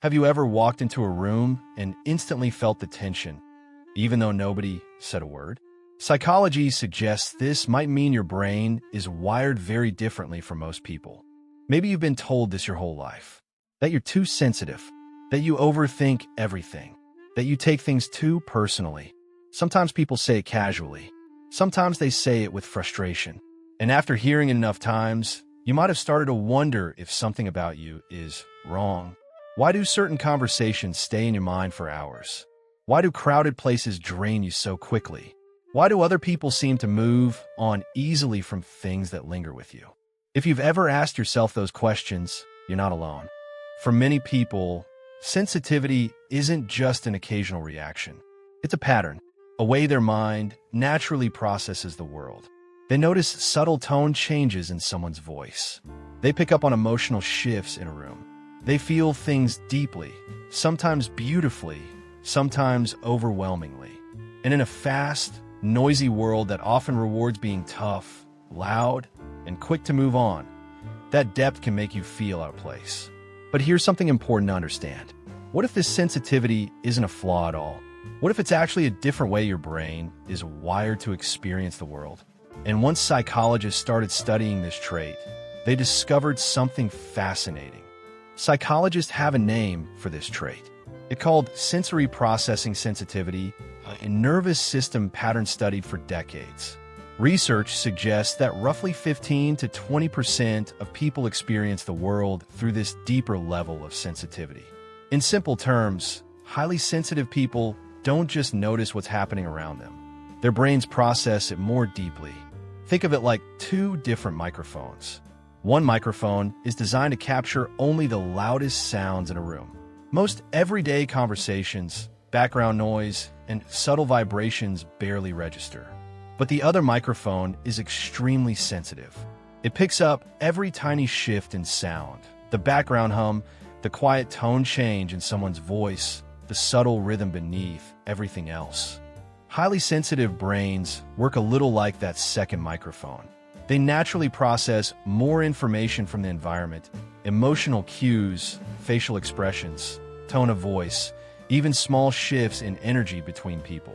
Have you ever walked into a room and instantly felt the tension, even though nobody said a word? Psychology suggests this might mean your brain is wired very differently from most people. Maybe you've been told this your whole life, that you're too sensitive, that you overthink everything, that you take things too personally. Sometimes people say it casually. Sometimes they say it with frustration. And after hearing it enough times, you might have started to wonder if something about you is wrong. Why do certain conversations stay in your mind for hours? Why do crowded places drain you so quickly? Why do other people seem to move on easily from things that linger with you? If you've ever asked yourself those questions, you're not alone. For many people, sensitivity isn't just an occasional reaction. It's a pattern, a way their mind naturally processes the world. They notice subtle tone changes in someone's voice. They pick up on emotional shifts in a room. They feel things deeply, sometimes beautifully, sometimes overwhelmingly. And in a fast, noisy world that often rewards being tough, loud, and quick to move on, that depth can make you feel out of place. But here's something important to understand. What if this sensitivity isn't a flaw at all? What if it's actually a different way your brain is wired to experience the world? And once psychologists started studying this trait, they discovered something fascinating. Psychologists have a name for this trait. It's called sensory processing sensitivity, a nervous system pattern studied for decades. Research suggests that roughly 15 to 20% of people experience the world through this deeper level of sensitivity. In simple terms, highly sensitive people don't just notice what's happening around them. Their brains process it more deeply. Think of it like two different microphones. One microphone is designed to capture only the loudest sounds in a room. Most everyday conversations, background noise, and subtle vibrations barely register. But the other microphone is extremely sensitive. It picks up every tiny shift in sound, the background hum, the quiet tone change in someone's voice, the subtle rhythm beneath everything else. Highly sensitive brains work a little like that second microphone. They naturally process more information from the environment, emotional cues, facial expressions, tone of voice, even small shifts in energy between people.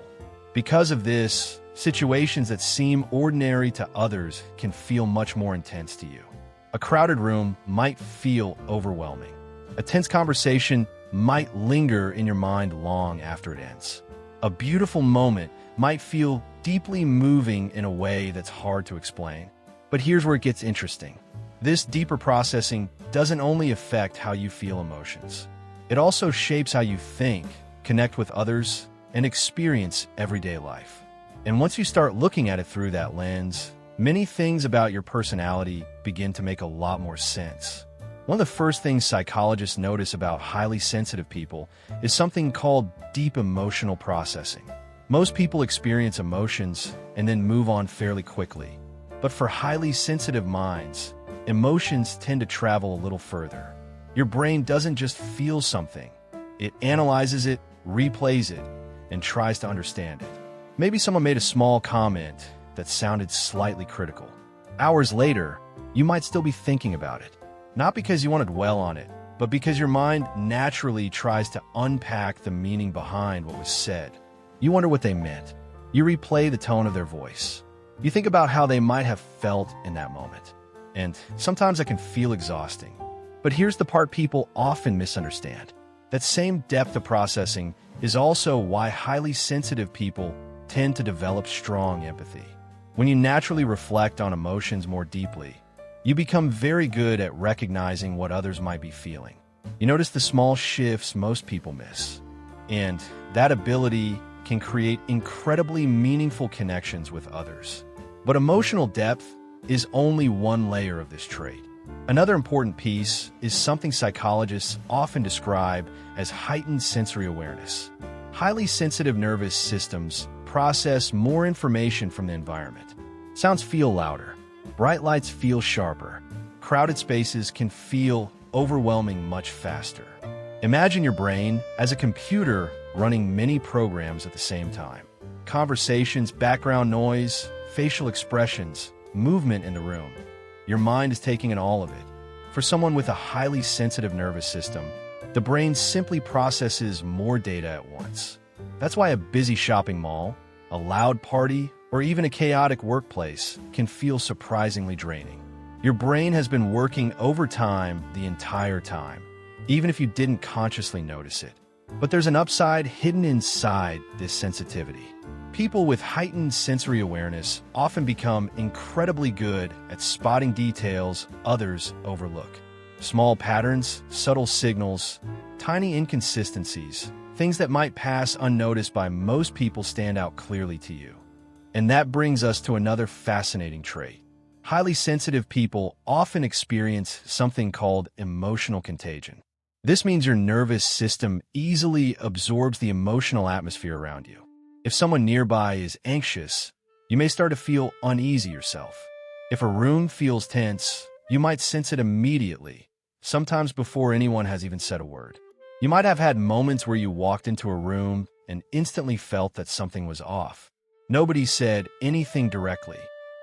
Because of this, situations that seem ordinary to others can feel much more intense to you. A crowded room might feel overwhelming. A tense conversation might linger in your mind long after it ends. A beautiful moment might feel deeply moving in a way that's hard to explain. But here's where it gets interesting. This deeper processing doesn't only affect how you feel emotions. It also shapes how you think, connect with others, and experience everyday life. And once you start looking at it through that lens, many things about your personality begin to make a lot more sense. One of the first things psychologists notice about highly sensitive people is something called deep emotional processing. Most people experience emotions and then move on fairly quickly. But for highly sensitive minds, emotions tend to travel a little further. Your brain doesn't just feel something. It analyzes it, replays it, and tries to understand it. Maybe someone made a small comment that sounded slightly critical. Hours later, you might still be thinking about it. Not because you want to dwell on it, but because your mind naturally tries to unpack the meaning behind what was said. You wonder what they meant. You replay the tone of their voice. You think about how they might have felt in that moment. And sometimes it can feel exhausting. But here's the part people often misunderstand. That same depth of processing is also why highly sensitive people tend to develop strong empathy. When you naturally reflect on emotions more deeply, you become very good at recognizing what others might be feeling. You notice the small shifts most people miss. And that ability can create incredibly meaningful connections with others. But emotional depth is only one layer of this trait. Another important piece is something psychologists often describe as heightened sensory awareness. Highly sensitive nervous systems process more information from the environment. Sounds feel louder. Bright lights feel sharper. Crowded spaces can feel overwhelming much faster. Imagine your brain as a computer running many programs at the same time. Conversations, background noise, facial expressions, movement in the room. Your mind is taking in all of it. For someone with a highly sensitive nervous system, The brain simply processes more data at once. That's why a busy shopping mall, a loud party, or even a chaotic workplace can feel surprisingly draining. Your brain has been working overtime the entire time, even if you didn't consciously notice it. But there's an upside hidden inside this sensitivity. People with heightened sensory awareness often become incredibly good at spotting details others overlook. Small patterns, subtle signals, tiny inconsistencies, things that might pass unnoticed by most people stand out clearly to you. And that brings us to another fascinating trait. Highly sensitive people often experience something called emotional contagion. This means your nervous system easily absorbs the emotional atmosphere around you. If someone nearby is anxious, you may start to feel uneasy yourself. If a room feels tense, you might sense it immediately, sometimes before anyone has even said a word. You might have had moments where you walked into a room and instantly felt that something was off. Nobody said anything directly,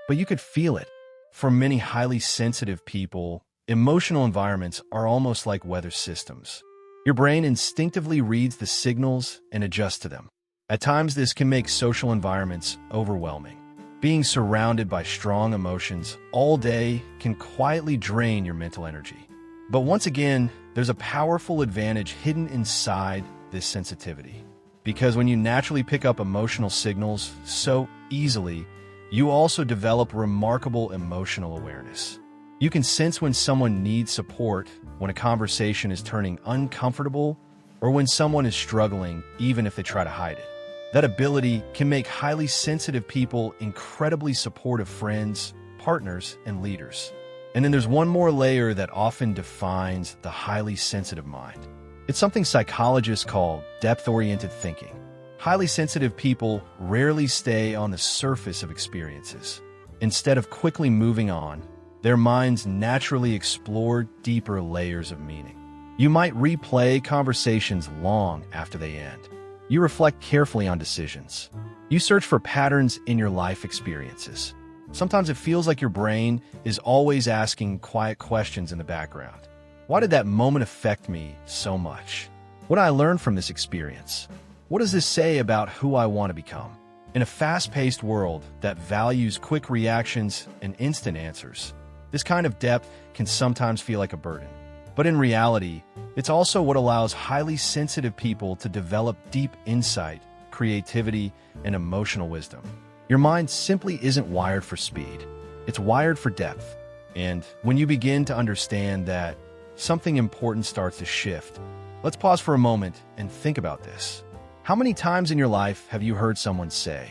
but you could feel it. For many highly sensitive people, emotional environments are almost like weather systems. Your brain instinctively reads the signals and adjusts to them. At times, this can make social environments overwhelming. Being surrounded by strong emotions all day can quietly drain your mental energy. But once again, there's a powerful advantage hidden inside this sensitivity. Because when you naturally pick up emotional signals so easily, you also develop remarkable emotional awareness. You can sense when someone needs support, when a conversation is turning uncomfortable, or when someone is struggling, even if they try to hide it. That ability can make highly sensitive people incredibly supportive friends, partners, and leaders. And then there's one more layer that often defines the highly sensitive mind. It's something psychologists call depth-oriented thinking. Highly sensitive people rarely stay on the surface of experiences. Instead of quickly moving on, their minds naturally explore deeper layers of meaning. You might replay conversations long after they end. You reflect carefully on decisions. You search for patterns in your life experiences. Sometimes it feels like your brain is always asking quiet questions in the background. Why did that moment affect me so much? What did I learn from this experience? What does this say about who I want to become? In a fast-paced world that values quick reactions and instant answers, this kind of depth can sometimes feel like a burden. But in reality, it's also what allows highly sensitive people to develop deep insight, creativity, and emotional wisdom. Your mind simply isn't wired for speed. It's wired for depth. And when you begin to understand that, something important starts to shift. Let's pause for a moment and think about this. How many times in your life have you heard someone say,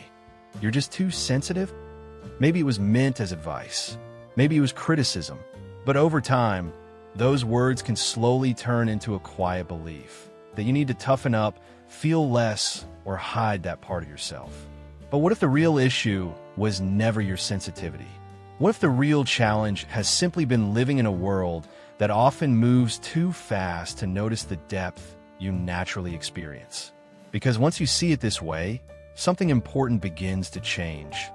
"You're just too sensitive"? Maybe it was meant as advice. Maybe it was criticism. But over time, those words can slowly turn into a quiet belief that you need to toughen up, feel less, or hide that part of yourself. But what if the real issue was never your sensitivity? What if the real challenge has simply been living in a world that often moves too fast to notice the depth you naturally experience? Because once you see it this way, something important begins to change.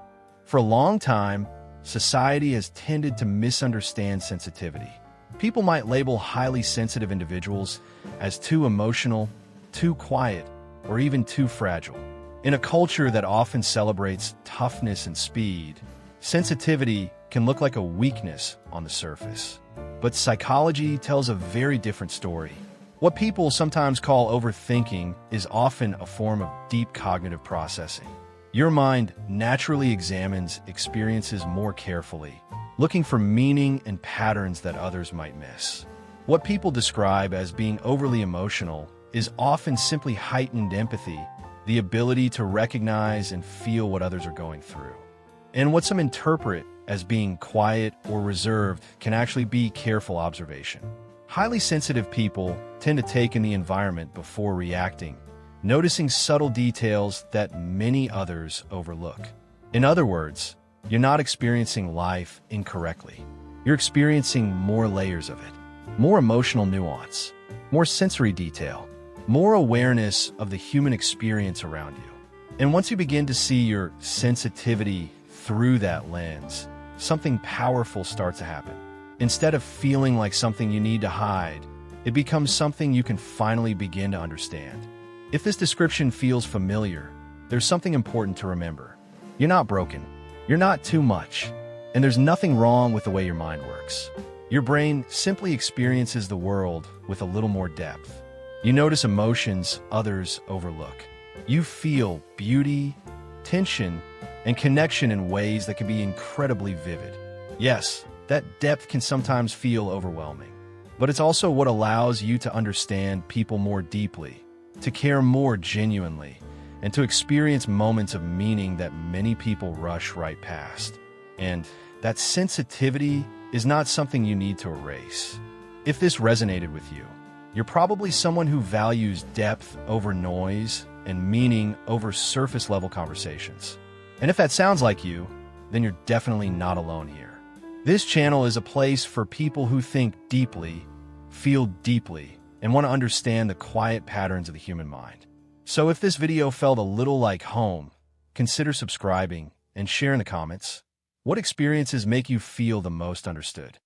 For a long time, society has tended to misunderstand sensitivity. People might label highly sensitive individuals as too emotional, too quiet, or even too fragile. In a culture that often celebrates toughness and speed, sensitivity can look like a weakness on the surface. But psychology tells a very different story. What people sometimes call overthinking is often a form of deep cognitive processing. Your mind naturally examines experiences more carefully, looking for meaning and patterns that others might miss. What people describe as being overly emotional is often simply heightened empathy, the ability to recognize and feel what others are going through. And what some interpret as being quiet or reserved can actually be careful observation. Highly sensitive people tend to take in the environment before reacting, noticing subtle details that many others overlook. In other words, you're not experiencing life incorrectly. You're experiencing more layers of it, more emotional nuance, more sensory detail, more awareness of the human experience around you. And once you begin to see your sensitivity through that lens, something powerful starts to happen. Instead of feeling like something you need to hide, it becomes something you can finally begin to understand. If this description feels familiar, there's something important to remember. You're not broken. You're not too much. And there's nothing wrong with the way your mind works. Your brain simply experiences the world with a little more depth. You notice emotions others overlook. You feel beauty, tension, and connection in ways that can be incredibly vivid. Yes, that depth can sometimes feel overwhelming, but it's also what allows you to understand people more deeply, to care more genuinely, and to experience moments of meaning that many people rush right past. And that sensitivity is not something you need to erase. If this resonated with you, you're probably someone who values depth over noise and meaning over surface-level conversations. And if that sounds like you, then you're definitely not alone here. This channel is a place for people who think deeply, feel deeply, and want to understand the quiet patterns of the human mind. So if this video felt a little like home, consider subscribing and share in the comments. What experiences make you feel the most understood?